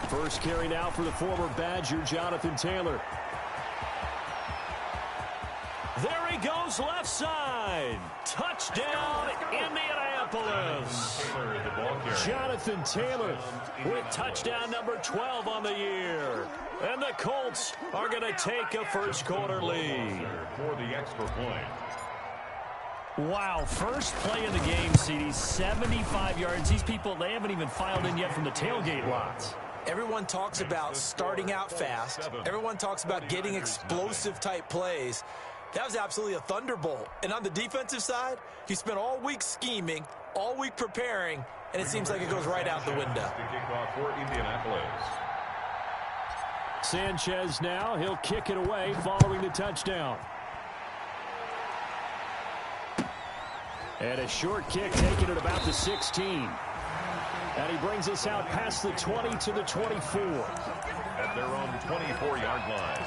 First carry now for the former Badger, Jonathan Taylor. There he goes, left side. Touchdown, Indianapolis. Jonathan Taylor with touchdown number 12 on the year. And the Colts are going to take a first quarter lead. For the extra point. Wow, first play in the game, CD, 75 yards. These people, they haven't even filed in yet from the tailgate lots. Everyone talks about starting out fast. Everyone talks about getting explosive type plays. That was absolutely a thunderbolt. And on the defensive side, he spent all week scheming, all week preparing, and it seems like it goes right out the window. Kickoff for Indianapolis. Sanchez now, he'll kick it away following the touchdown. And a short kick taken at about the 16. And he brings us out past the 20 to the 24. At their own 24-yard line.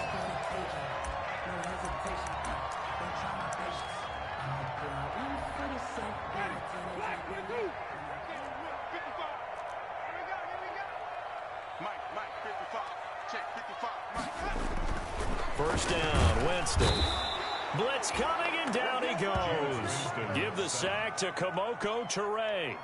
First down, Winston. Blitz coming, and down he goes. Give the sack to Kamoko Toure.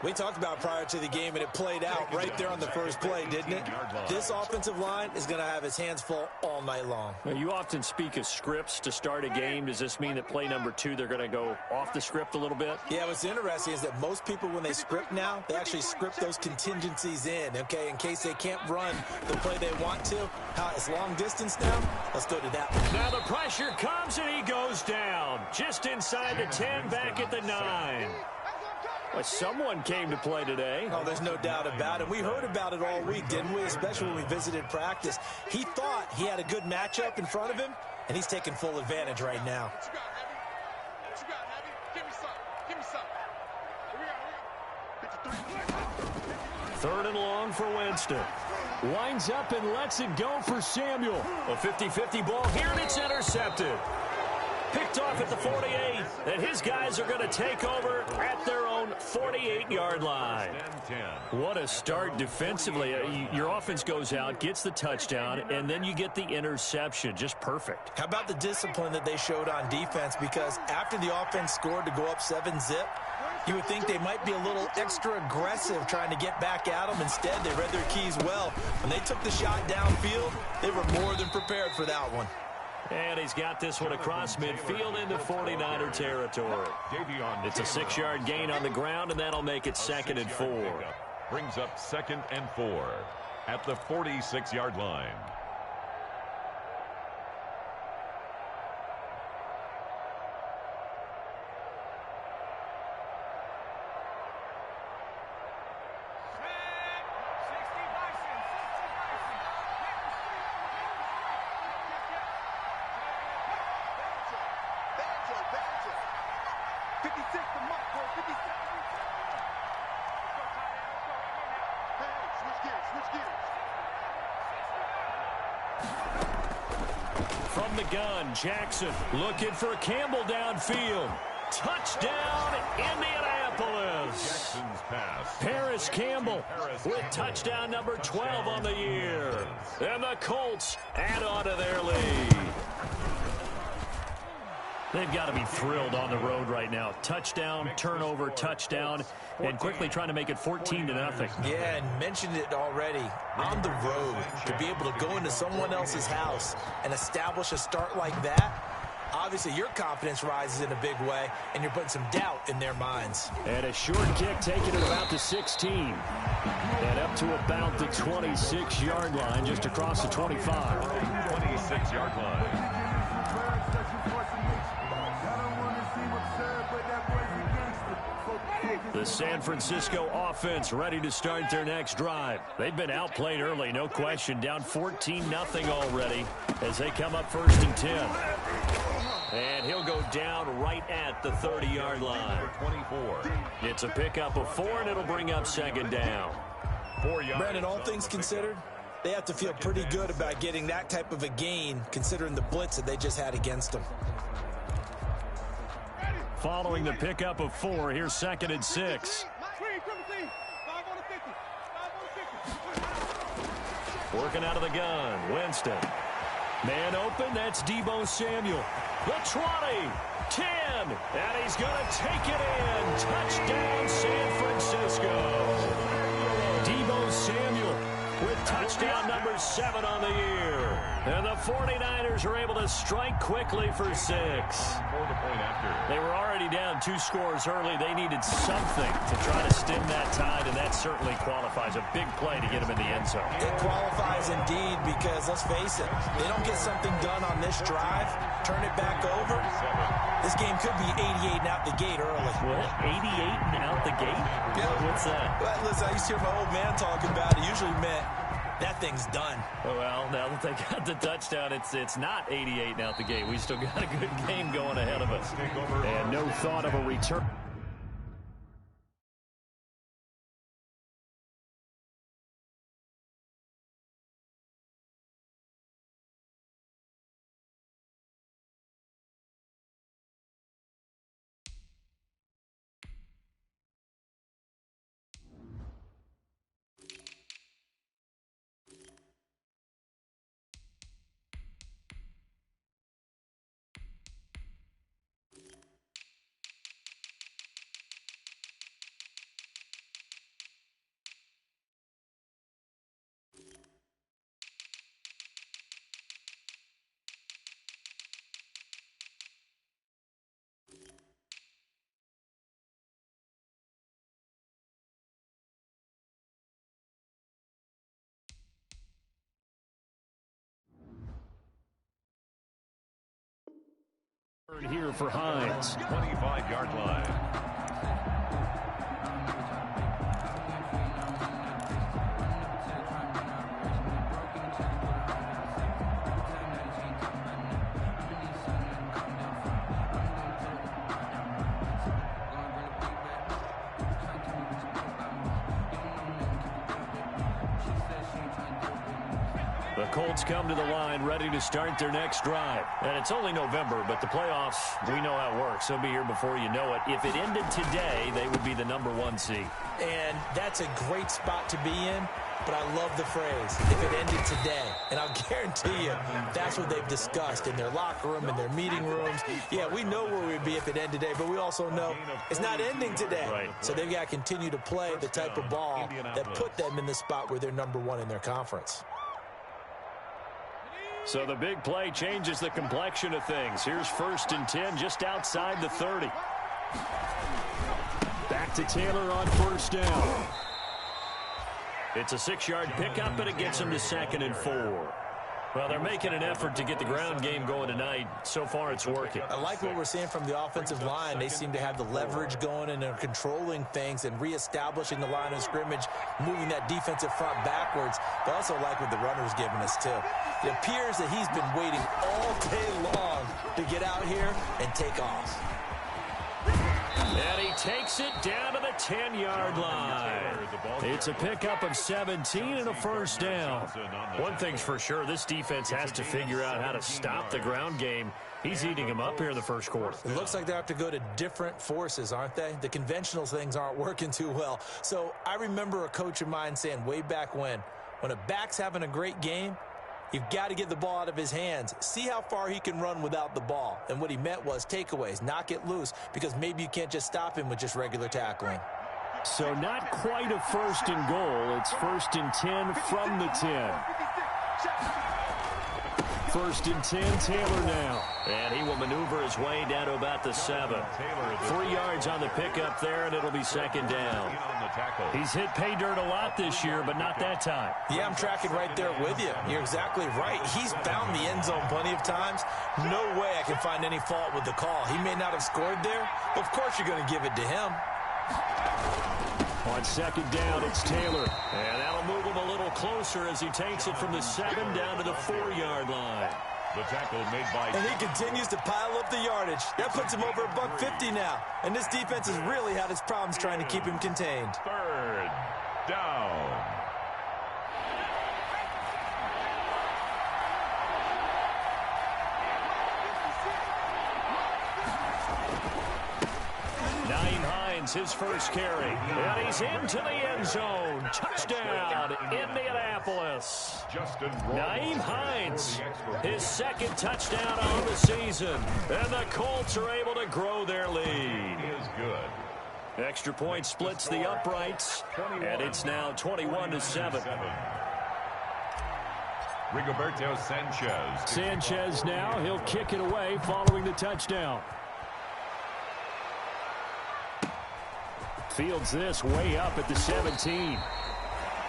We talked about prior to the game, and it played out right there on the first play, didn't it? This offensive line is going to have his hands full all night long. Now, you often speak of scripts to start a game. Does this mean that play number 2, they're going to go off the script a little bit? Yeah, what's interesting is that most people, when they script now, they actually script those contingencies in, okay, in case they can't run the play they want to. It's long distance now. Let's go to that one. Now the pressure comes, and he goes down. Just inside the 10, back at the 9. Well, someone came to play today. Oh, there's no doubt about it. We heard about it all week, didn't we? Especially when we visited practice. He thought he had a good matchup in front of him, and he's taking full advantage right now. Third and long for Winston. Winds up and lets it go for Samuel. A 50-50 ball here, and it's intercepted. Picked off at the 48, and his guys are going to take over at their own 48-yard line. What a start defensively. Your offense goes out, gets the touchdown, and then you get the interception. Just perfect. How about the discipline that they showed on defense? Because after the offense scored to go up 7-zip, you would think they might be a little extra aggressive trying to get back at them. Instead, they read their keys well. When they took the shot downfield, they were more than prepared for that one. And he's got this one across midfield into 49er territory. It's a 6-yard gain on the ground, and that'll make it 2nd and 4. Brings up 2nd and 4 at the 46-yard line. From the gun, Jackson looking for Campbell downfield. Touchdown, Indianapolis. Jackson's pass. Paris Campbell with touchdown number 12 on the year. And the Colts add on to their lead. They've got to be thrilled on the road right now. Touchdown, turnover, touchdown, and quickly trying to make it 14-0. Yeah, and mentioned it already. On the road, to be able to go into someone else's house and establish a start like that, obviously your confidence rises in a big way, and you're putting some doubt in their minds. And a short kick taken at about the 16. And up to about the 26-yard line, just across the 25. 26-yard line. The San Francisco offense ready to start their next drive. They've been outplayed early, no question. Down 14-0 already as they come up 1st and 10. And he'll go down right at the 30-yard line. 24. It's a pickup of 4, and it'll bring up 2nd down. 4 yards. Brandon, all things considered, they have to feel pretty good about getting that type of a gain, considering the blitz that they just had against them. Following the pickup of 4, here's 2nd and 6. Working out of the gun. Winston. Man open. That's Deebo Samuel. The 20. 10. And he's going to take it in. Touchdown, San Francisco. Deebo Samuel with touchdown number 7 on the year. And the 49ers are able to strike quickly for 6. They were already down 2 scores early. They needed something to try to stem that tide, and that certainly qualifies. A big play to get them in the end zone. It qualifies indeed because, let's face it, they don't get something done on this drive, turn it back over, this game could be 88 and out the gate early. What? 88 and out the gate? Yeah. What's that? Well, listen, I used to hear my old man talking about it. Usually meant that thing's done. Well, now that they got the touchdown, it's not 88 and out the gate. We still got a good game going ahead of us. And no thought of a return. Here for Hines. 25-yard line. The Colts come to the line ready to start their next drive. And it's only November, but the playoffs, we know how it works. They'll be here before you know it. If it ended today, they would be the #1 seed. And that's a great spot to be in, but I love the phrase, if it ended today. And I'll guarantee you, that's what they've discussed in their locker room, in their meeting rooms. Yeah, we know where we'd be if it ended today, but we also know it's not ending today. Right. So they've got to continue to play the type of ball that put them in the spot where they're #1 in their conference. So the big play changes the complexion of things. Here's 1st and 10 just outside the 30. Back to Taylor on 1st down. It's a 6-yard pickup, and it gets him to 2nd and 4. Well, they're making an effort to get the ground game going tonight. So far, it's working. I like what we're seeing from the offensive line. They seem to have the leverage going, and they're controlling things and reestablishing the line of scrimmage, moving that defensive front backwards. But I also like what the runner's giving us, too. It appears that he's been waiting all day long to get out here and take off. And he takes it down to the 10-yard line. It's a pickup of 17 and a 1st down. One thing's for sure, this defense has to figure out how to stop the ground game. He's eating them up here in the 1st quarter. It looks like they have to go to different forces, aren't they? The conventional things aren't working too well. So I remember a coach of mine saying way back when a back's having a great game, you've got to get the ball out of his hands. See how far he can run without the ball. And what he meant was takeaways, knock it loose, because maybe you can't just stop him with just regular tackling. So not quite a 1st and goal. It's 1st and 10 from the 10. 1st and 10, Taylor now. And he will maneuver his way down to about the 7. 3 yards on the pickup there, and it'll be 2nd down. He's hit pay dirt a lot this year, but not that time. Yeah, I'm tracking right there with you. You're exactly right. He's found the end zone plenty of times. No way I can find any fault with the call. He may not have scored there, but of course you're going to give it to him. On 2nd down, it's Taylor. And that'll move him a little closer as he takes it from the 7 down to the 4-yard line. The tackle made by... And he continues to pile up the yardage. That puts him over $150 now. And this defense has really had its problems trying to keep him contained. 3rd down. Hines, his first carry. And he's into the end zone. Touchdown, Indianapolis. Nyheim Hines, his second touchdown on the season. And the Colts are able to grow their lead. Extra point splits the uprights, and it's now 21-7. Rigoberto Sanchez. Sanchez now, he'll kick it away following the touchdown. Fields this way up at the 17.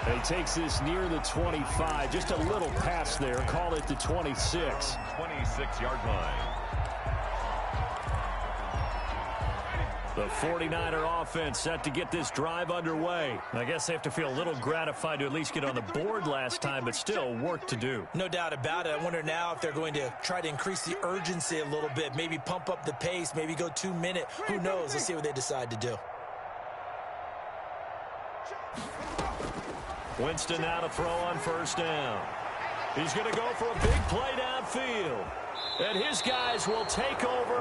He takes this near the 25. Just a little pass there. Call it the 26. 26-yard line. The 49er offense set to get this drive underway. I guess they have to feel a little gratified to at least get on the board last time, but still work to do. No doubt about it. I wonder now if they're going to try to increase the urgency a little bit, maybe pump up the pace, maybe go 2-minute. Who knows? Let's see what they decide to do. Winston now to throw on first down. He's going to go for a big play downfield. And his guys will take over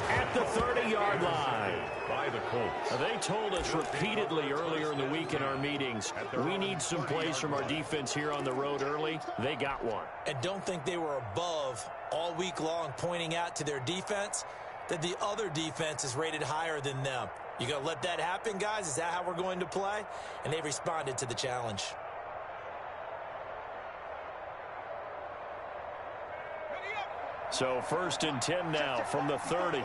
at the 30-yard line. By the Colts. They told us repeatedly earlier in the week in our meetings, we need some plays from our defense here on the road early. They got one. And don't think they were above all week long pointing out to their defense that the other defense is rated higher than them. You going to let that happen, guys? Is that how we're going to play? And they responded to the challenge. So 1st and 10 now from the 30.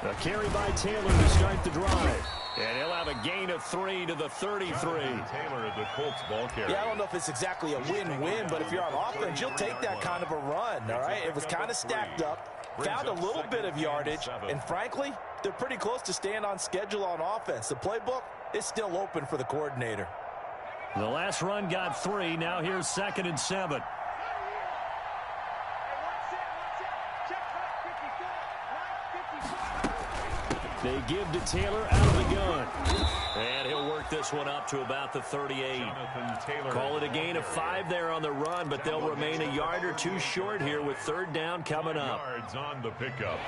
A carry by Taylor to start the drive. And he'll have a gain of 3 to the 33. Taylor, the Colts ball carrier. Yeah, I don't know if it's exactly a win-win, but if you're on offense, you'll take that kind of a run, all right? It was kind of stacked up, found a little bit of yardage, and frankly, they're pretty close to staying on schedule on offense. The playbook is still open for the coordinator. The last run got 3. Now here's 2nd and 7. They give to Taylor out of the gun. And he'll work this one up to about the 38. Call it a gain of 5 there on the run, but they'll remain a yard or 2 short here with 3rd down coming up. Yards on the pickup.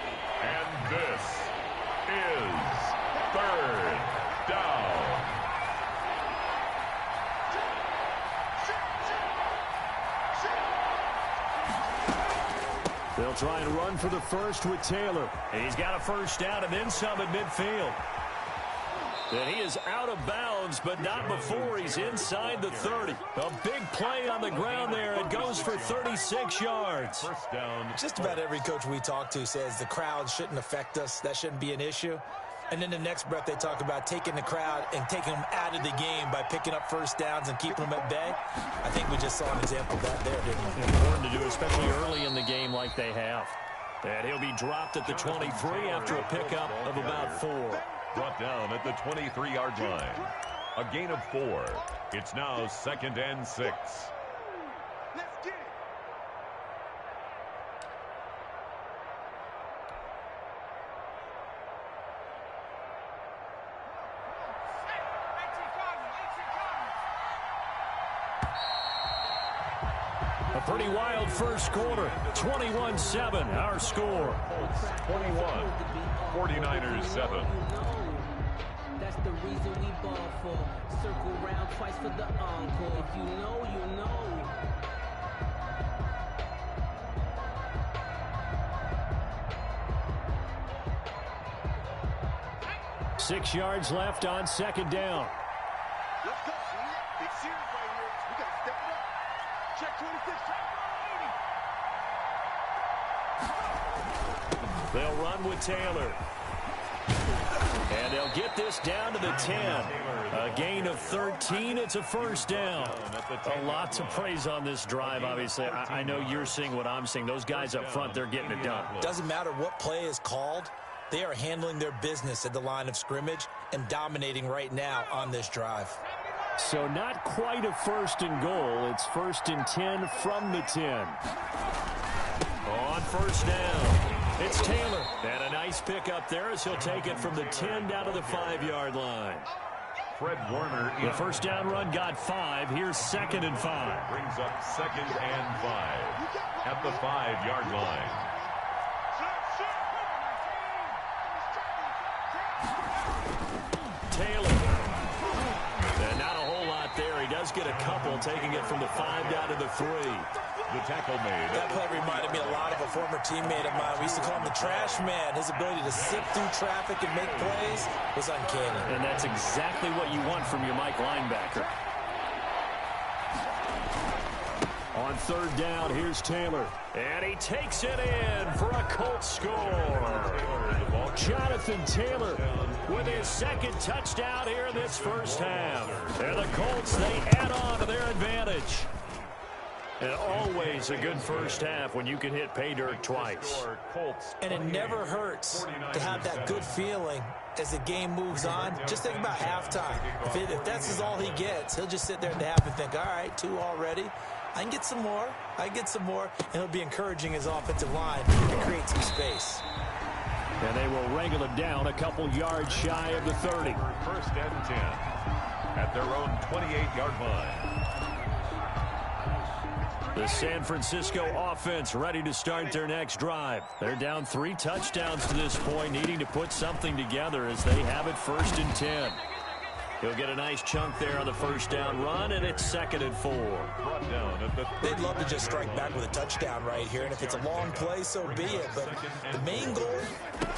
And this is 3rd down. They'll try and run for the first with Taylor. He's got a first down and then some at midfield. And he is out of bounds, but not before he's inside the 30. A big play on the ground there. It goes for 36 yards. First down. Just about every coach we talk to says the crowd shouldn't affect us. That shouldn't be an issue. And then the next breath they talk about taking the crowd and taking them out of the game by picking up first downs and keeping them at bay. I think we just saw an example of that there, didn't we? Important to do, especially early in the game like they have. And he'll be dropped at the 23 after a pickup of about 4. Brought down at the 23-yard line. A gain of 4. It's now 2nd and 6. Let's get it. A pretty wild first quarter. 21-7, our score. 21. 49ers 7. That's the reason we ball for. Circle round twice for the encore. If you know, you know. Six yards left on 2nd down. Let's go. Big series right here. We got to step it up. Check 26. They'll run with Taylor. And they'll get this down to the 10. A gain of 13. It's a first down. A lot to praise on this drive, obviously. I know you're seeing what I'm seeing. Those guys up front, they're getting it done. Doesn't matter what play is called. They are handling their business at the line of scrimmage and dominating right now on this drive. So not quite a 1st and goal. It's 1st and 10 from the 10. On first down. It's Taylor. And a nice pickup there as he'll take it from the 10 down to the 5-yard line. Fred Warner. The first down run got 5. Here's 2nd and 5. Brings up 2nd and 5 at the 5-yard line. couple, taking it from the 5 down to the 3. The tackle made. That play reminded me a lot of a former teammate of mine. We used to call him the trash man. His ability to sift through traffic and make plays was uncanny. And that's exactly what you want from your Mike linebacker. On 3rd down, here's Taylor. And he takes it in for a Colts score. Jonathan Taylor with his 2nd touchdown here in this first half. And the Colts, they add on to their advantage. And always a good first half when you can hit pay dirt twice. And it never hurts to have that good feeling as the game moves on. Just think about halftime. If that's all he gets, he'll just sit there at the half and think, all right, 2 already. I can get some more. I can get some more. And he'll be encouraging his offensive line to create some space. And they will wrangle it down a couple yards shy of the 30. 1st and 10 at their own 28-yard line. The San Francisco offense ready to start their next drive. They're down 3 touchdowns to this point, needing to put something together as they have it 1st and 10. He'll get a nice chunk there on the 1st down run, and it's 2nd and 4. They'd love to just strike back with a touchdown right here, and if it's a long play, so be it. But the main goal,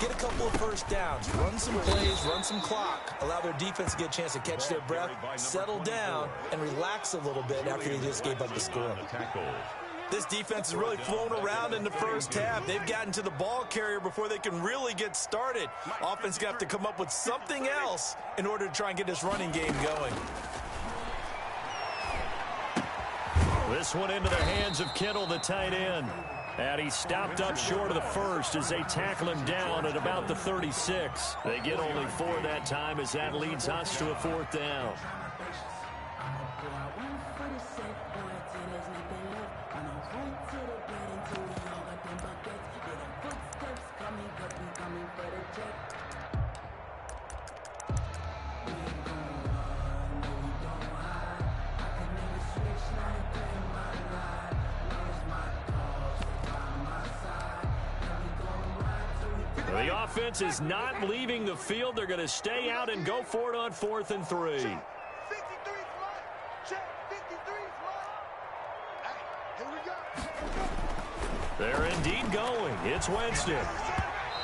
get a couple of 1st downs, run some plays, run some clock, allow their defense to get a chance to catch their breath, settle down, and relax a little bit after they just gave up the score. This defense is really flown around in the first half. They've gotten to the ball carrier before they can really get started. Offense got to come up with something else in order to try and get this running game going. This one into the hands of Kittle, the tight end. And he stopped up short of the 1st as they tackle him down at about the 36. They get only 4 that time as that leads us to a 4th down. The offense is not leaving the field. They're going to stay out and go for it on 4th and 3. They're indeed going. It's Winston.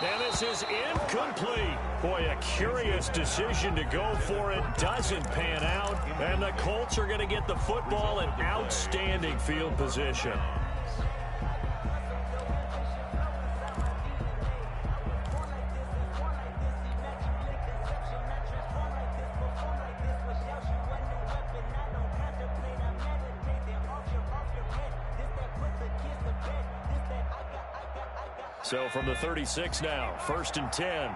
And this is incomplete. Boy, a curious decision to go for it. Doesn't pan out. And the Colts are going to get the football in outstanding field position. So from the 36 now, 1st and 10.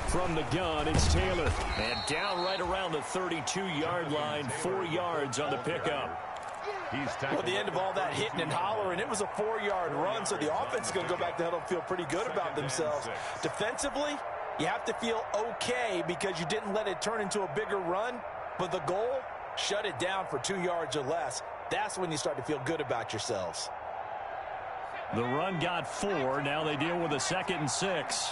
From the gun, it's Taylor. And down right around the 32-yard line, 4 yards on the pickup. Well, at the end of all that hitting and hollering, it was a 4-yard run, so the offense is going to go back to huddle and feel pretty good about themselves. Defensively, you have to feel okay because you didn't let it turn into a bigger run, but the goal, shut it down for 2 yards or less. That's when you start to feel good about yourselves. The run got 4. Now they deal with a 2nd and 6.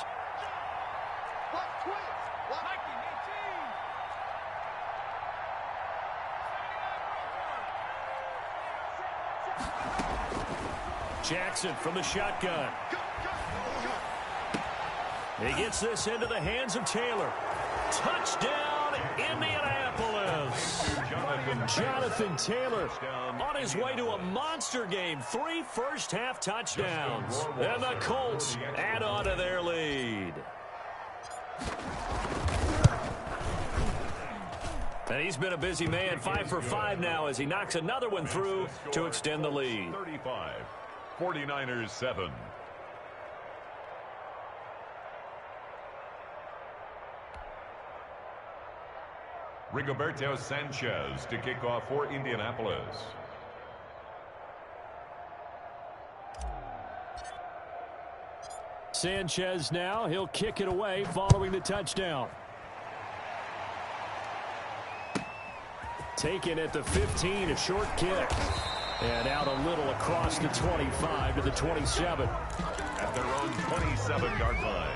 Jackson from the shotgun. He gets this into the hands of Taylor. Touchdown, Indianapolis. Jonathan Taylor on his way to a monster game. 3 first-half touchdowns. And the Colts add on to their lead. And he's been a busy man, 5 for 5 now as he knocks another one through to extend the lead. 35, 49ers 7. Rigoberto Sanchez to kick off for Indianapolis. Sanchez now, he'll kick it away following the touchdown. Taken at the 15, a short kick. And out a little across the 25 to the 27. At their own 27-yard line.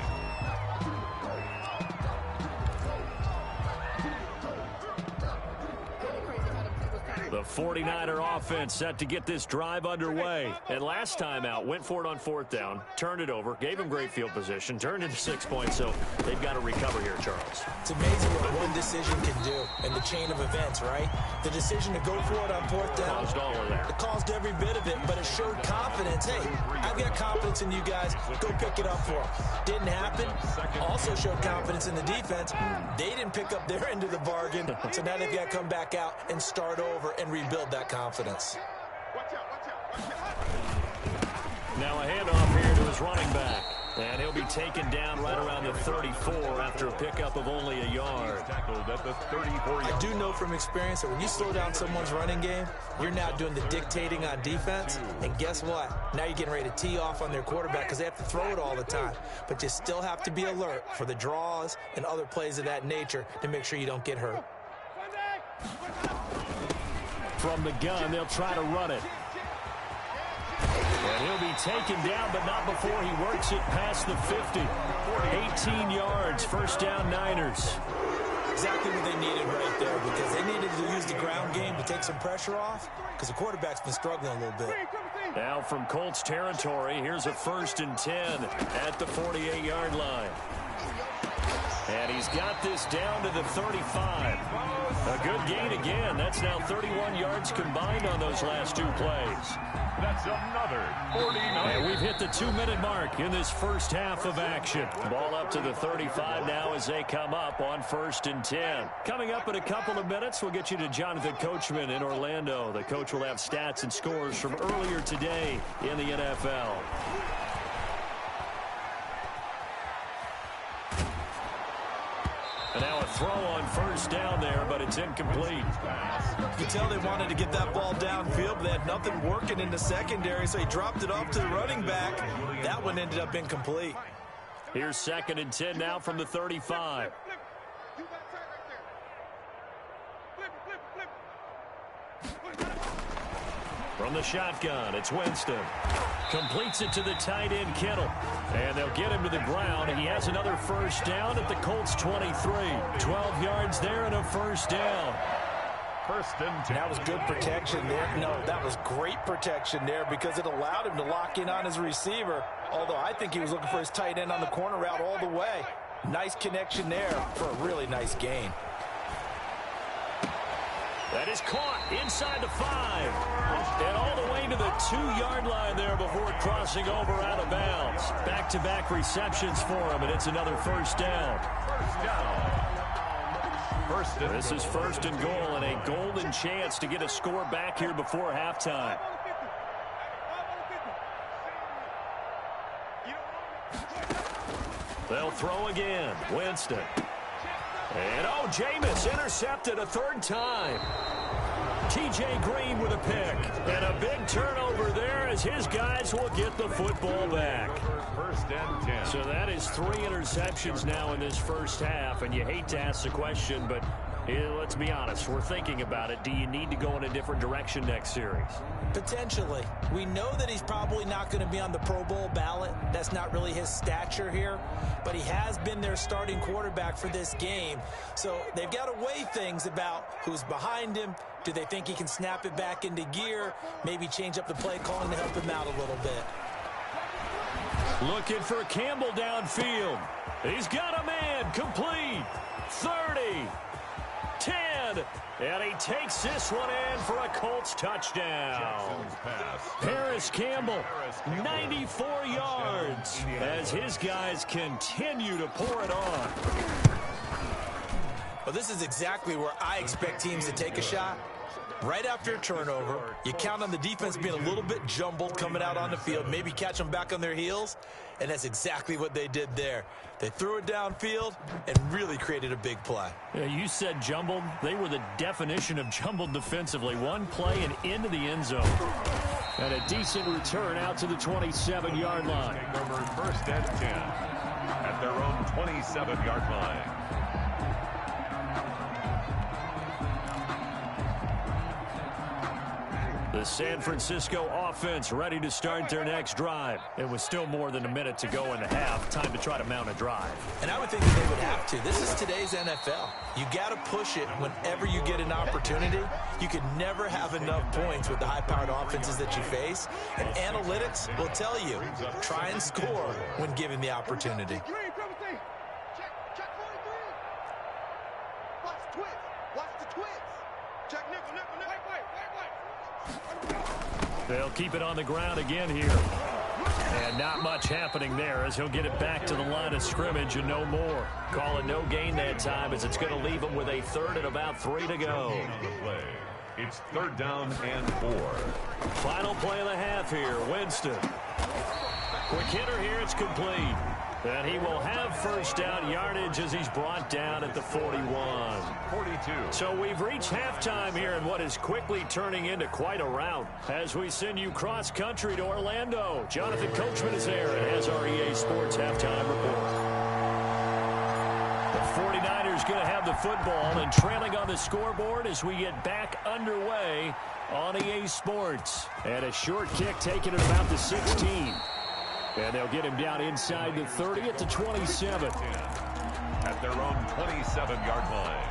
The 49er offense set to get this drive underway. And last time out, went for it on 4th down, turned it over, gave him great field position, turned into 6 points, so they've got to recover here, Charles. It's amazing what one decision can do in the chain of events, right? The decision to go for it on 4th down. Caused all of that. It caused every bit of it, but it showed confidence. Hey, I've got confidence in you guys. Go pick it up for them. Didn't happen. Also showed confidence in the defense. They didn't pick up their end of the bargain, so now they've got to come back out and start over and rebuild that confidence. Now a handoff here to his running back. And he'll be taken down right around the 34 after a pickup of only a yard. Tackled at the 34. I do know from experience that when you slow down someone's running game, you're now doing the dictating on defense. And guess what? Now you're getting ready to tee off on their quarterback because they have to throw it all the time. But you still have to be alert for the draws and other plays of that nature to make sure you don't get hurt. From the gun, they'll try to run it. And he'll be taken down, but not before he works it past the 50. 18 yards, first down Niners. Exactly what they needed right there, because they needed to use the ground game to take some pressure off, because the quarterback's been struggling a little bit. Now from Colts territory, here's a 1st and 10 at the 48-yard line. And he's got this down to the 35. A good gain again. That's now 31 yards combined on those last 2 plays. That's another 49. And we've hit the 2-minute mark in this first half of action. Ball up to the 35 now as they come up on 1st and 10. Coming up in a couple of minutes, we'll get you to Jonathan Coachman in Orlando. The coach will have stats and scores from earlier today in the NFL. And now a throw on 1st down there, but it's incomplete. You can tell they wanted to get that ball downfield, but they had nothing working in the secondary, so he dropped it off to the running back. That one ended up incomplete. Here's 2nd and 10 now from the 35. From the shotgun, it's Winston. Completes it to the tight end, Kittle. And they'll get him to the ground. He has another 1st down at the Colts 23. 12 yards there and a 1st down. 1st and 10. That was good protection there. No, that was great protection there because it allowed him to lock in on his receiver. Although I think he was looking for his tight end on the corner route all the way. Nice connection there for a really nice gain. That is caught inside the 5. And all the way to the 2-yard line there before crossing over out of bounds. Back-to-back receptions for him, and it's another 1st down. This is 1st and goal, and a golden chance to get a score back here before halftime. They'll throw again. Winston. And, oh, Jameis intercepted a 3rd time. T.J. Green with a pick. And a big turnover there as his guys will get the football back. 1st and 10. So that is 3 interceptions now in this first half. And you hate to ask the question, but let's be honest. We're thinking about it. Do you need to go in a different direction next series? Potentially. We know that he's probably not going to be on the Pro Bowl ballot. That's not really his stature here. But he has been their starting quarterback for this game. So they've got to weigh things about who's behind him. Do they think he can snap it back into gear? Maybe change up the play calling to help him out a little bit. Looking for Campbell downfield. He's got a man. Complete. 30. 10. And he takes this one in for a Colts touchdown. Paris Campbell, 94 yards, as his guys continue to pour it on. Well, this is exactly where I expect teams to take a shot. Right after a turnover, you count on the defense being a little bit jumbled coming out on the field, maybe catch them back on their heels, and that's exactly what they did there. They threw it downfield and really created a big play. Yeah, you said jumbled. They were the definition of jumbled defensively. One play and into the end zone. And a decent return out to the 27-yard line. Number 1st and 10 at their own 27-yard line. The San Francisco offense ready to start their next drive. It was still more than a minute to go in the half. Time to try to mount a drive. And I would think that they would have to. This is today's NFL. You got to push it whenever you get an opportunity. You can never have enough points with the high-powered offenses that you face. And analytics will tell you, try and score when given the opportunity. Check 43. Watch the twist. Watch the twist. Check nickel. They'll keep it on the ground again here. And not much happening there as he'll get it back to the line of scrimmage and no more. Call it no gain that time as it's going to leave him with a third and about 3 to go. It's 3rd down and 4. Final play of the half here. Winston. Quick hitter here. It's complete. And he will have first down yardage as he's brought down at the 41. 42. So we've reached halftime here in what is quickly turning into quite a rout as we send you cross-country to Orlando. Jonathan Coachman is there and has our EA Sports halftime report. The 49ers going to have the football and trailing on the scoreboard as we get back underway on EA Sports. And a short kick taken at about the 16. And they'll get him down inside the 30 at the 27. At their own 27-yard line.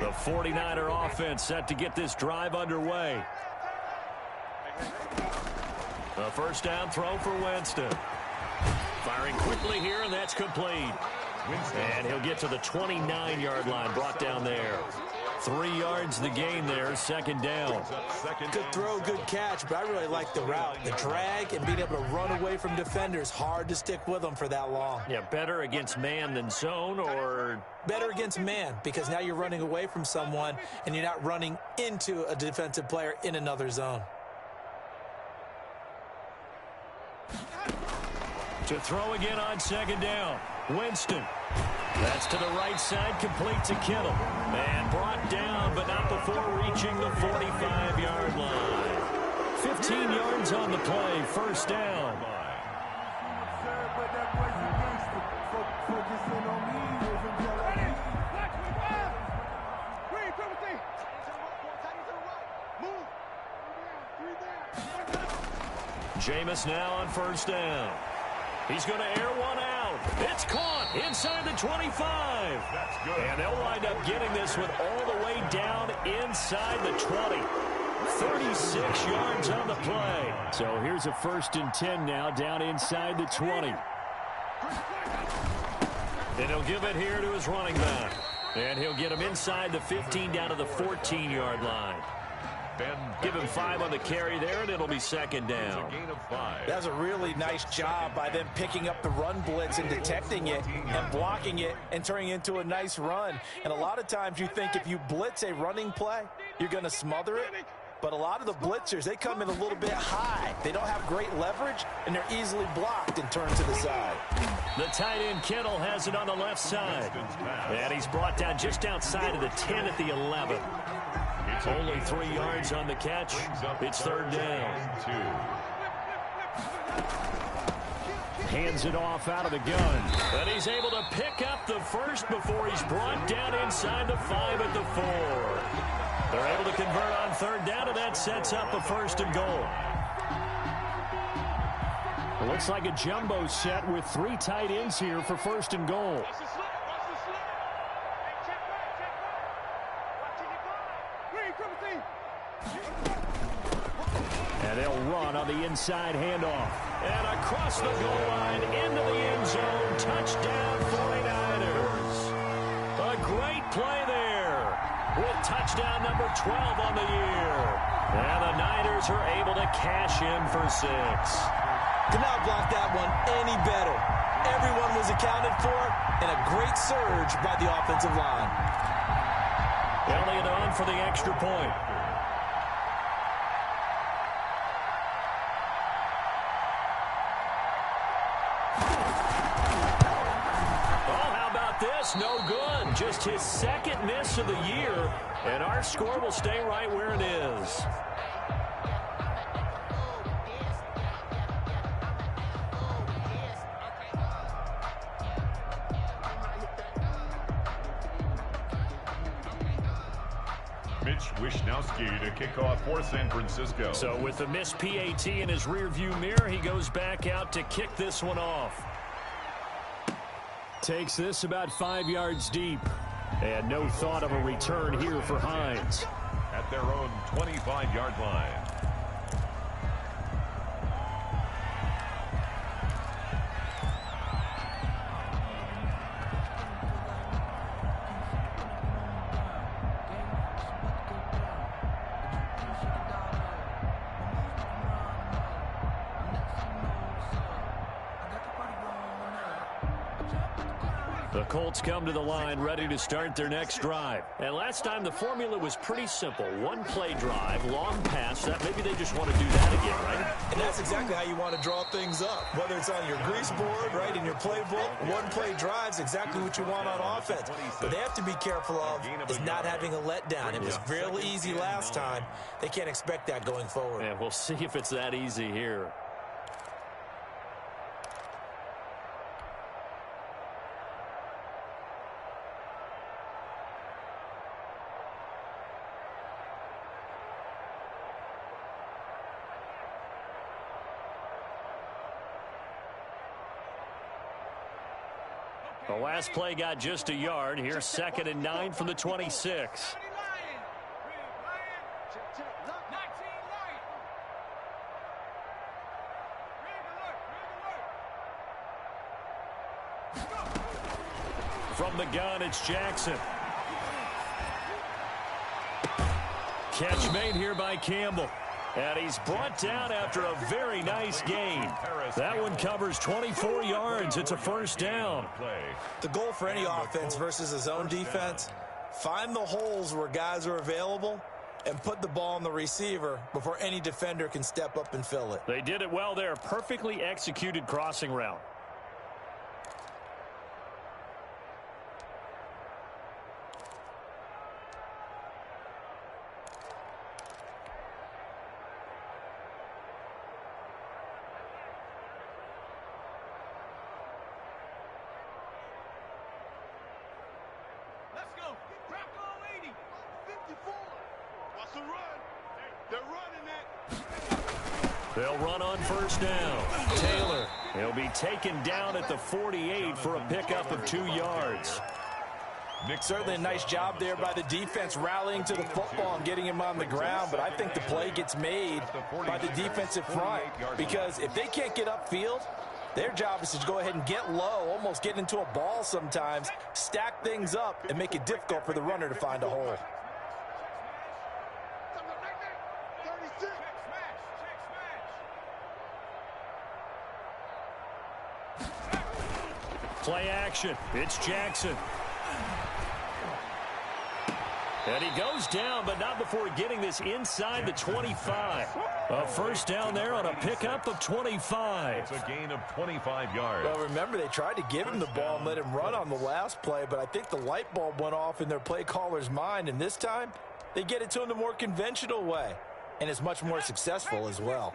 The 49er offense set to get this drive underway. A first down throw for Winston. Firing quickly here, and that's complete. And he'll get to the 29-yard line, brought down there. 3 yards the gain there, 2nd down. Good throw, good catch, but I really like the route. The drag and being able to run away from defenders, hard to stick with them for that long. Yeah, better against man than zone, or? Better against man, because now you're running away from someone and you're not running into a defensive player in another zone. To throw again on 2nd down. Winston. That's to the right side, complete to Kittle. And brought down, but not before reaching the 45-yard line. 15 yards on the play, first down. Jameis now on first down. He's going to air one out. It's caught inside the 25. That's good. And they'll wind up getting this one all the way down inside the 20. 36 yards on the play. So here's a 1st and 10 now down inside the 20. And he'll give it here to his running back. And he'll get him inside the 15 down to the 14-yard line. Give him 5 on the carry there, and it'll be 2nd down. That was a really nice job by them picking up the run blitz and detecting it and blocking it and turning it into a nice run. And a lot of times you think if you blitz a running play, you're going to smother it. But a lot of the blitzers, they come in a little bit high. They don't have great leverage, and they're easily blocked and turned to the side. The tight end Kittle has it on the left side. And he's brought down just outside of the 10 at the 11. Only 3 yards on the catch. It's 3rd down. Hands it off out of the gun. And he's able to pick up the first before he's brought down inside the 5 at the 4. They're able to convert on 3rd down, and that sets up a 1st and goal. It looks like a jumbo set with 3 tight ends here for 1st and goal. And they'll run on the inside handoff. And across the goal line into the end zone. Touchdown 49ers. A great play there with touchdown number 12 on the year. And the Niners are able to cash in for 6. Could not block that one any better. Everyone was accounted for, and a great surge by the offensive line. Elliott on for the extra point. No good. Just his 2nd miss of the year, and our score will stay right where it is. Mitch Wishnowski to kick off for San Francisco. So with the missed PAT in his rearview mirror, he goes back out to kick this one off. Takes this about 5 yards deep. And no thought of a return here for Hines. At their own 25-yard line. The Colts come to the line ready to start their next drive. And last time the formula was pretty simple. One-play drive, long pass. That maybe they just want to do that again, right? And that's exactly how you want to draw things up. Whether it's on your grease board, right, in your playbook, one-play drive's exactly what you want on offense. But they have to be careful of is not having a letdown. It was real easy last time. They can't expect that going forward. And we'll see if it's that easy here. The last play got just a yard. Here's 2nd and 9 from the 26. From the gun, it's Jackson. Catch made here by Campbell. And he's brought down after a very nice gain. That one covers 24 yards. It's a first down. The goal for any offense versus a zone defense, find the holes where guys are available and put the ball on the receiver before any defender can step up and fill it. They did it well there. Perfectly executed crossing route. They'll run on first down. Taylor, he'll be taken down at the 48 for a pickup of 2 yards. Certainly a nice job there by the defense rallying to the football and getting him on the ground, but I think the play gets made by the defensive front because if they can't get upfield, their job is to go ahead and get low, almost get into a ball sometimes, stack things up, and make it difficult for the runner to find a hole. Play action. It's Jackson. And he goes down, but not before getting this inside the 25. A first down there on a pickup of 25. It's a gain of 25 yards. Well, remember, they tried to give him the ball and let him run on the last play, but I think the light bulb went off in their play caller's mind, and this time they get it to him the more conventional way, and it's much more successful as well.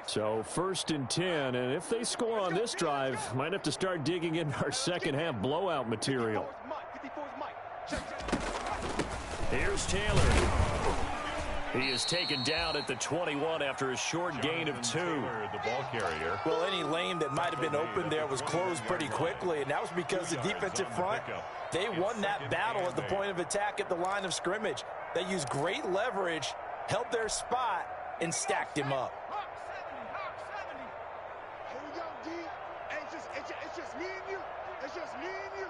So 1st and 10, and if they score on this drive, might have to start digging in our second half blowout material. Here's Taylor. He is taken down at the 21 after a short gain of 2. The ball carrier. Well, any lane that might have been open there was closed pretty quickly, and that was because the defensive front, they won that battle at the point of attack at the line of scrimmage. They used great leverage, held their spot, and stacked him up. It's just me and you. It's just me and you.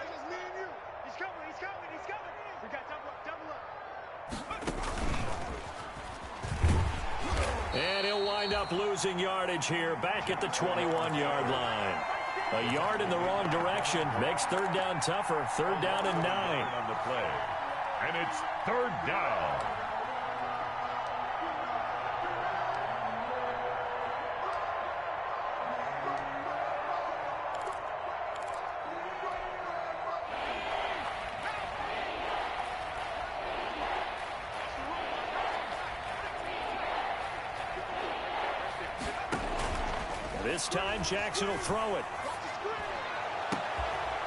It's just me and you. He's coming. He's coming. He's coming. We got double up. And he'll wind up losing yardage here back at the 21-yard line. A yard in the wrong direction makes 3rd down tougher. 3rd down and 9. On the play. And it's 3rd down. This time, Jackson will throw it.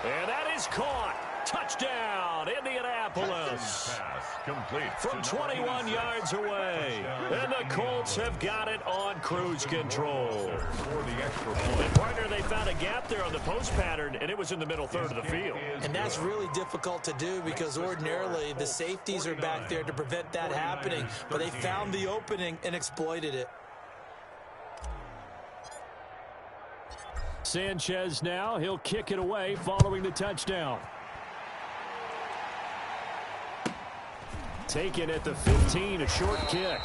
And that is caught. Touchdown, Indianapolis. Pass complete From 21 yards away. And the Colts have got it on cruise control. for the extra And point. partner, they found a gap there on the post pattern, and it was in the middle third of the field. And that's really difficult to do because ordinarily the safeties are back there to prevent that happening. But they found the opening and exploited it. Sanchez now, he'll kick it away following the touchdown. Taken at the 15, a short kick.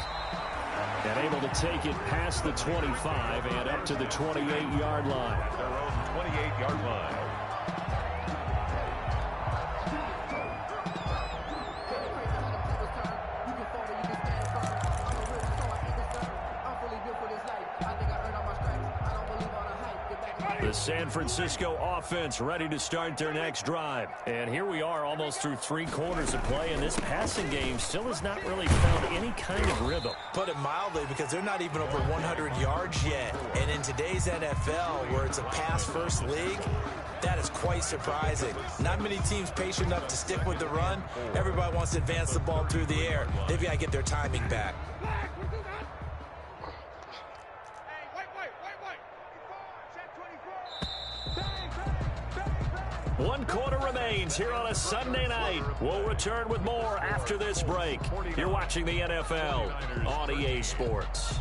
And able to take it past the 25 and up to the 28-yard line. Their own 28-yard line. The San Francisco offense ready to start their next drive. And here we are almost through 3 quarters of play, and this passing game still has not really found any kind of rhythm. Put it mildly, because they're not even over 100 yards yet. And in today's NFL, where it's a pass-first league, that is quite surprising. Not many teams patient enough to stick with the run. Everybody wants to advance the ball through the air. They've got to get their timing back. One quarter remains here on a Sunday night. We'll return with more after this break. You're watching the NFL on EA Sports.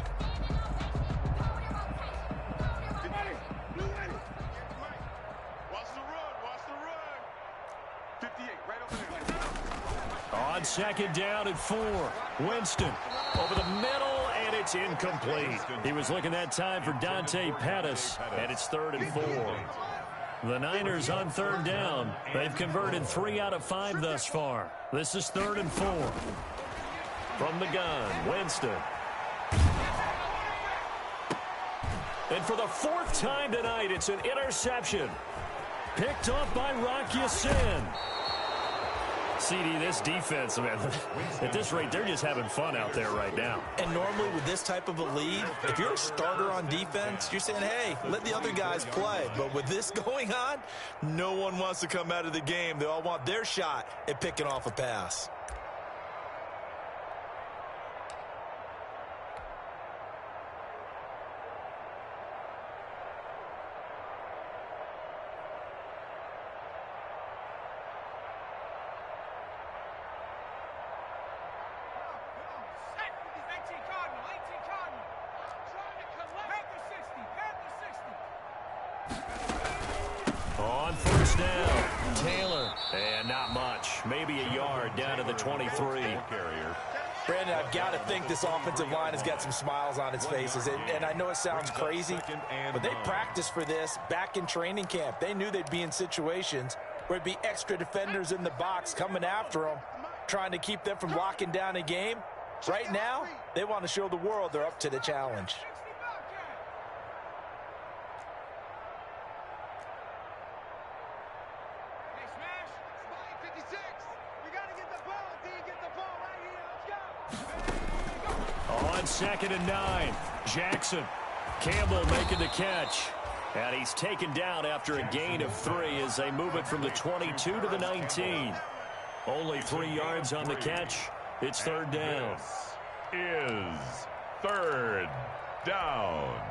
On second down and 4, Winston over the middle, and it's incomplete. He was looking that time for Dante Pettis, and it's 3rd and 4. The Niners on 3rd down. They've converted 3 out of 5 thus far. This is 3rd and 4. From the gun, Winston. And for the 4th time tonight, it's an interception. Picked up by Rock Ya-Sin. CD, this defense, man, at this rate, they're just having fun out there right now. And normally with this type of a lead, if you're a starter on defense, you're saying, hey, let the other guys play. But with this going on, no one wants to come out of the game. They all want their shot at picking off a pass. On 1st down, Taylor, and not much. Maybe a yard down to the 23. Brandon, I've got to think this offensive line has got some smiles on its faces. And I know it sounds crazy, but they practiced for this back in training camp. They knew they'd be in situations where it'd be extra defenders in the box coming after them, trying to keep them from locking down a game. Right now, they want to show the world they're up to the challenge. On 2nd and 9, Jackson. Campbell making the catch. And he's taken down after a gain of 3 as they move it from the 22 to the 19. Only 3 yards on the catch. It's 3rd down. Is 3rd down.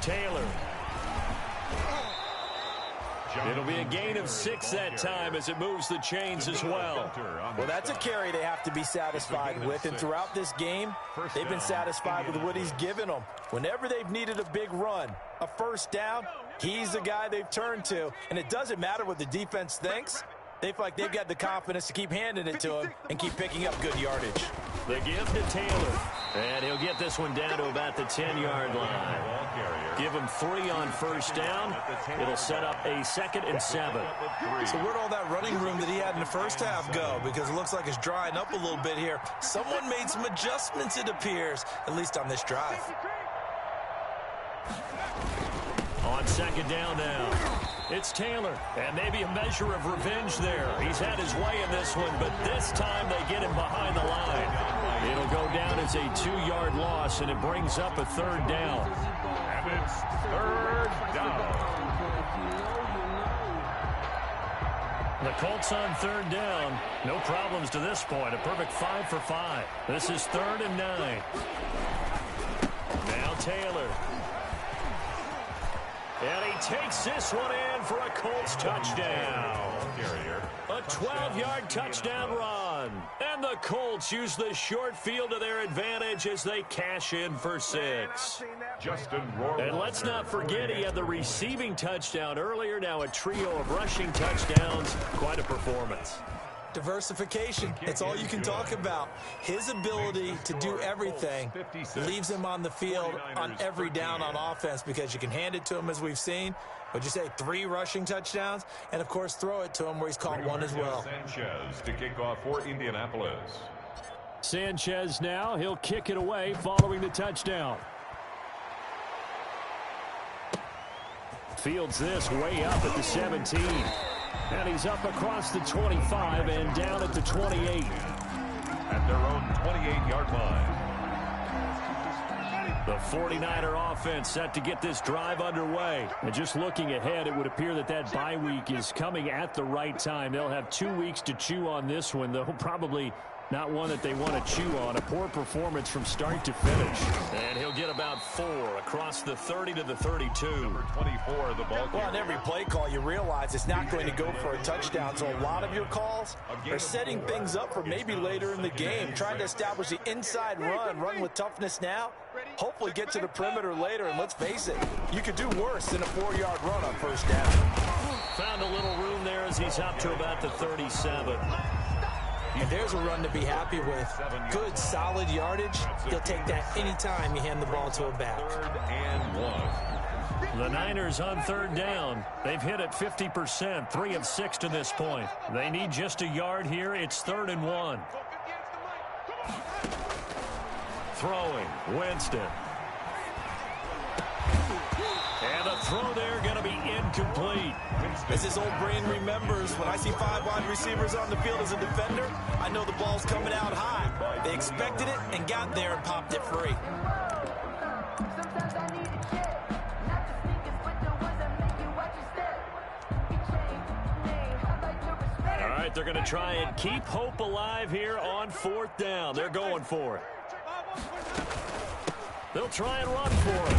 Taylor. It'll be a gain of 6 that time as it moves the chains as well. Well, that's a carry they have to be satisfied with. And throughout this game, they've been satisfied with what he's given them. Whenever they've needed a big run, a 1st down, he's the guy they've turned to. And it doesn't matter what the defense thinks. They feel like they've got the confidence to keep handing it to him and keep picking up good yardage. The give to Taylor. And he'll get this one down to about the 10-yard line. Give him 3 on 1st down. It'll set up a 2nd and 7. So where'd all that running room that he had in the 1st half go? Because it looks like it's drying up a little bit here. Someone made some adjustments, it appears, at least on this drive. On 2nd down now, it's Taylor, and maybe a measure of revenge there. He's had his way in this one, but this time they get him behind the line. It'll go down as a 2-yard loss, and it brings up a 3rd down. And it's 3rd down. The Colts on 3rd down. No problems to this point. A perfect 5 for 5. This is 3rd and 9. Now Taylor. And he takes this one in for a Colts touchdown. A 12-yard touchdown run. And the Colts use the short field to their advantage as they cash in for 6. And let's not forget he had the receiving touchdown earlier. Now a trio of rushing touchdowns. Quite a performance. Diversification. It's all you can talk about. His ability to do everything leaves him on the field on every down on offense because you can hand it to him, as we've seen. Would you say 3 rushing touchdowns? And, of course, throw it to him where he's caught 1 as well. Sanchez to kick off for Indianapolis. Sanchez now. He'll kick it away following the touchdown. Fields this way up at the 17. And he's up across the 25 and down at the 28. At their own 28-yard line. The 49er offense set to get this drive underway. And just looking ahead, it would appear that that bye week is coming at the right time. They'll have 2 weeks to chew on this one, though probably not one that they want to chew on. A poor performance from start to finish. And he'll get about 4 across the 30 to the 32. Number 24, the ball. Well, on every play call, you realize it's not going to go for a touchdown. So a lot of your calls are setting things up for maybe later in the game, trying to establish the inside run with toughness now, hopefully get to the perimeter later. And let's face it, you could do worse than a 4-yard run on 1st down. Found a little room there as he's up to about the 37. And there's a run to be happy with. Good, solid yardage. He'll take that anytime you hand the ball to a back. 3rd and 1. The Niners on 3rd down. They've hit it 50%, 3 of 6 to this point. They need just a yard here. It's 3rd and 1. Throwing, Winston. And a throw there going to be incomplete. As his old brain remembers, when I see 5 wide receivers on the field as a defender, I know the ball's coming out high. They expected it and got there and popped it free. All right, they're going to try and keep hope alive here on 4th down. They're going for it. They'll try and run for it.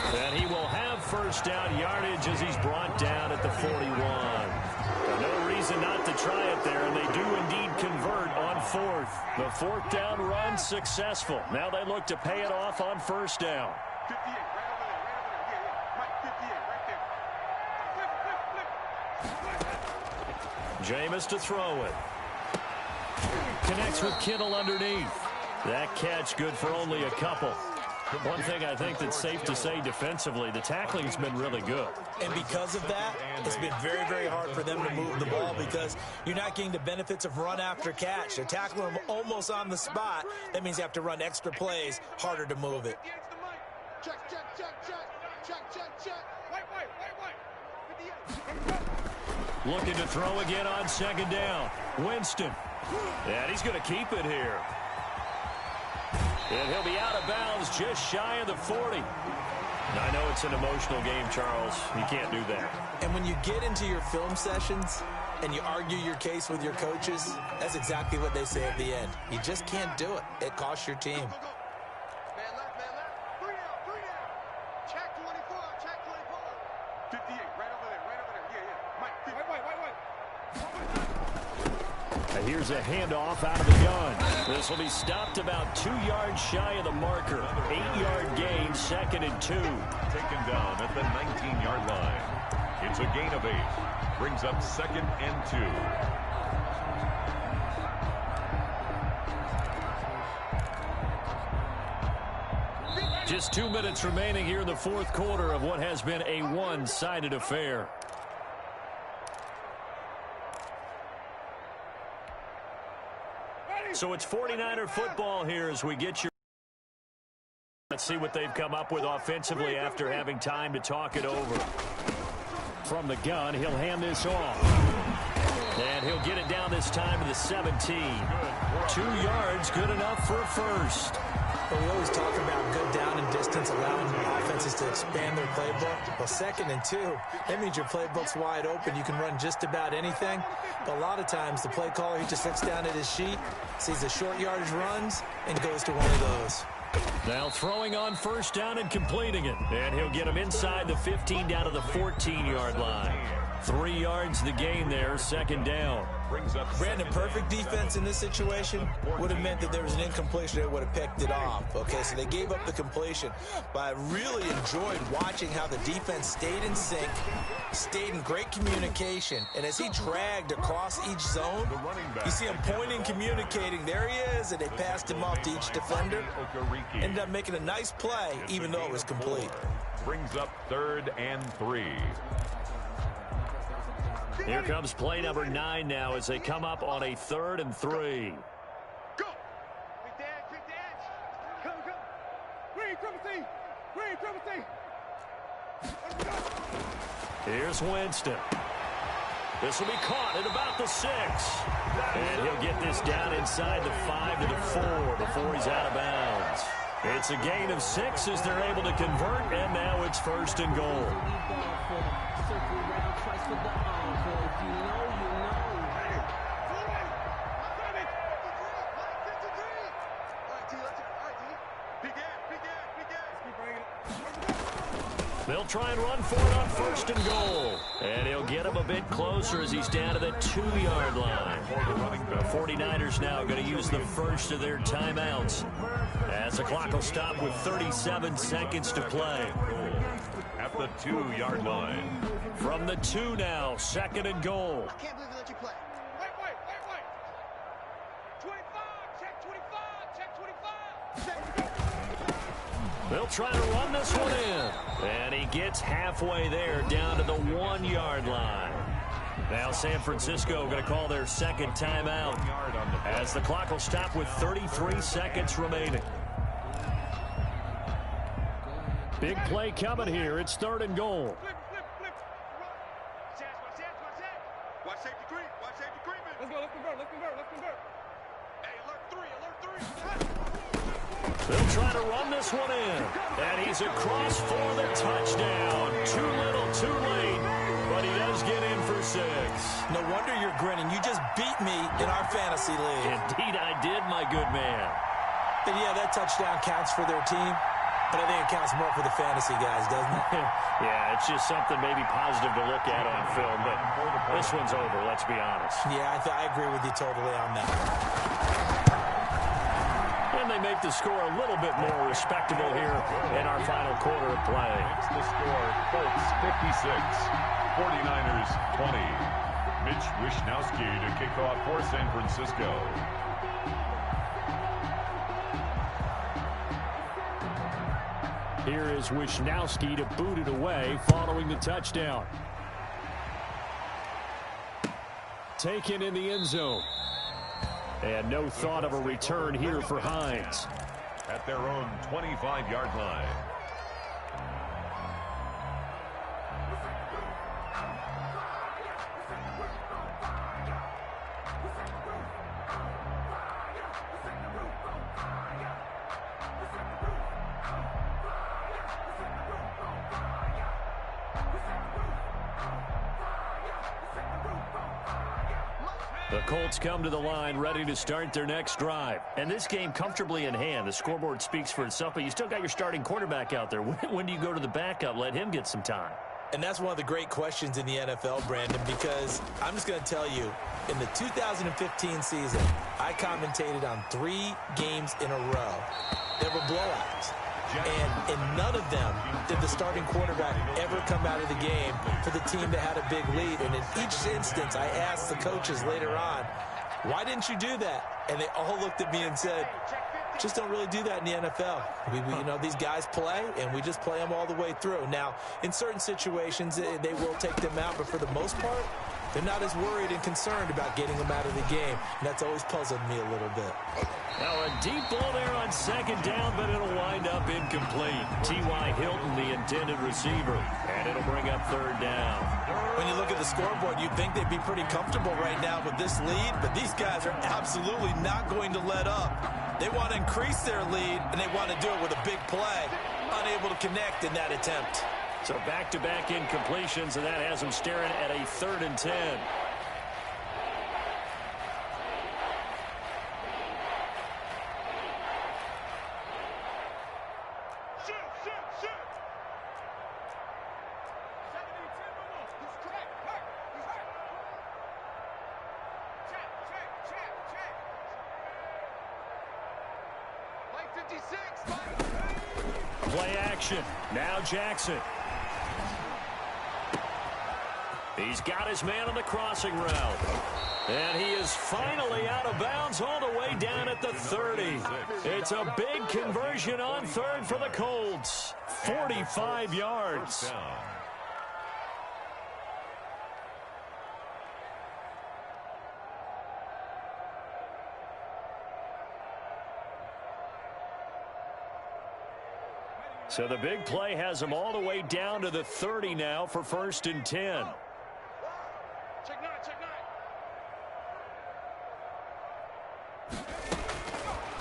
And he will have 1st down yardage as he's brought down at the 41. No reason not to try it there, and they do indeed convert on 4th. The 4th down run successful. Now they look to pay it off on 1st down. 58, right over there, yeah, yeah. Mike, 58, right there. Jameis to throw it. Connects with Kittle underneath. That catch good for only a couple. One thing I think that's safe to say defensively, the tackling's been really good. And because of that, it's been very, very hard for them to move the ball because you're not getting the benefits of run after catch. They're tackling them almost on the spot. That means you have to run extra plays, harder to move it. Check, check, check, check. Check, check, check. White. Looking to throw again on 2nd down. Winston. And he's going to keep it here. And he'll be out of bounds just shy of the 40. I know it's an emotional game, Charles. You can't do that. And when you get into your film sessions and you argue your case with your coaches, that's exactly what they say at the end. You just can't do it. It costs your team. Man left. 3 down. Check 24, check 24. 58, right over there. Yeah. Mike, white. And here's a handoff out of the gun. This will be stopped about 2 yards shy of the marker. 8-yard gain, 2nd and 2. Taken down at the 19-yard line. It's a gain of 8. Brings up 2nd and 2. Just 2 minutes remaining here in the 4th quarter of what has been a one-sided affair. So it's 49er football here as we get your... Let's see what they've come up with offensively after having time to talk it over. From the gun, he'll hand this off. And he'll get it down this time to the 17. 2 yards, good enough for a first. Well, we always talk about good down and distance, allowing offenses to expand their playbook. Well, 2nd and 2, that means your playbook's wide open. You can run just about anything. But a lot of times, the play caller, he just looks down at his sheet, sees the short yardage runs, and goes to one of those. Now throwing on first down and completing it. And he'll get him inside the 15 down to the 14-yard line. 3 yards the gain there, 2nd down. Brandon, perfect defense in this situation would have meant that there was an incompletion that would have picked it off. Okay, so they gave up the completion. But I really enjoyed watching how the defense stayed in sync, stayed in great communication. And as he dragged across each zone, you see him pointing, communicating. There he is, and they passed him off to each defender. Ended up making a nice play, even though it was complete. Brings up 3rd and 3. Here comes play number 9 now as they come up on a 3rd and 3. Go! Big dance! Come! Green, triple C! Here's Winston. This will be caught at about the 6. And he'll get this down inside the 5 to the 4 before he's out of bounds. It's a gain of 6 as they're able to convert, and now it's 1st and goal. They'll try and run for it on 1st and goal. And he'll get him a bit closer as he's down to the 2-yard line. The 49ers now going to use the first of their timeouts, as the clock will stop with 37 seconds to play. At the 2-yard line. From the 2 now, 2nd and goal. I can't believe they let you play. Wait. 25, check 25, check 25. They'll try to run this one in. And he gets halfway there, down to the 1-yard line. Now San Francisco going to call their 2nd timeout, as the clock will stop with 33 seconds remaining. Big play coming here. It's 3rd and goal. Flip. Watch safety green, man. Let's convert. Hey, alert 3. They'll try to run this one in. And he's across for the touchdown. Too little, too late. But he does get in for 6. No wonder you're grinning. You just beat me in our fantasy league. Indeed I did, my good man. And yeah, that touchdown counts for their team. But I think it counts more for the fantasy guys, doesn't it? Yeah, it's just something maybe positive to look at on film, but this one's over, let's be honest. Yeah, I agree with you totally on that. And they make the score a little bit more respectable here in our final quarter of play. It's the score, Colts 56, 49ers 20. Mitch Wishnowski to kick off for San Francisco. Here is Wishnowski to boot it away following the touchdown. Taken in the end zone. And no thought of a return here for Hines. At their own 25-yard line. The Colts come to the line ready to start their next drive. And this game comfortably in hand. The scoreboard speaks for itself, but you still got your starting quarterback out there. When do you go to the backup? Let him get some time. And that's one of the great questions in the NFL, Brandon, because I'm just going to tell you, in the 2015 season, I commentated on 3 games in a row. There were blowouts. And in none of them did the starting quarterback ever come out of the game for the team that had a big lead. And in each instance, I asked the coaches later on, why didn't you do that? And they all looked at me and said, just don't really do that in the NFL. You know, these guys play, and we just play them all the way through. Now, in certain situations, they will take them out, but for the most part, they're not as worried and concerned about getting him out of the game. And that's always puzzled me a little bit. Now a deep ball there on second down, but it'll wind up incomplete. T.Y. Hilton, the intended receiver, and it'll bring up third down. When you look at the scoreboard, you'd think they'd be pretty comfortable right now with this lead, but these guys are absolutely not going to let up. They want to increase their lead, and they want to do it with a big play. Unable to connect in that attempt. So back-to-back incompletions, and that has them staring at a 3rd and 10. Play action. Now Jackson. He's got his man on the crossing route. And he is finally out of bounds all the way down at the 30. It's a big conversion on 3rd for the Colts. 45 yards. So the big play has them all the way down to the 30 now for 1st and 10. Check nine, check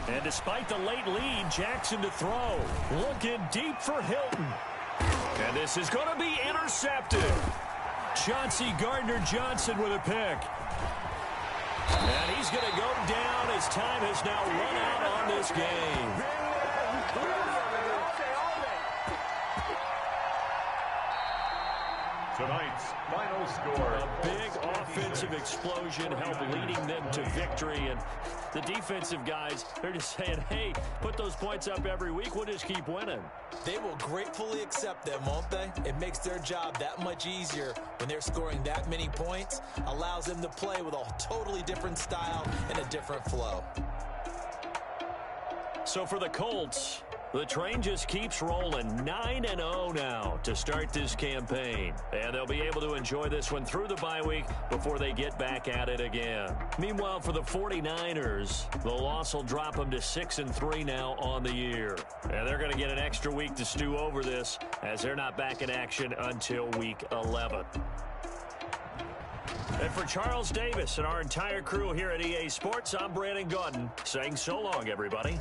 nine. And despite the late lead, Jackson to throw. Looking deep for Hilton. And this is going to be intercepted. Chauncey Gardner-Johnson with a pick. And he's going to go down as time has now run out on this game. Tonight's final score. A big offensive explosion helped leading them to victory. And the defensive guys, they're just saying, hey, put those points up every week. We'll just keep winning. They will gratefully accept them, won't they? It makes their job that much easier when they're scoring that many points. Allows them to play with a totally different style and a different flow. So for the Colts, the train just keeps rolling. 9-0 now to start this campaign. And they'll be able to enjoy this one through the bye week before they get back at it again. Meanwhile, for the 49ers, the loss will drop them to 6-3 now on the year. And they're going to get an extra week to stew over this as they're not back in action until week 11. And for Charles Davis and our entire crew here at EA Sports, I'm Brandon Gaudin saying so long, everybody.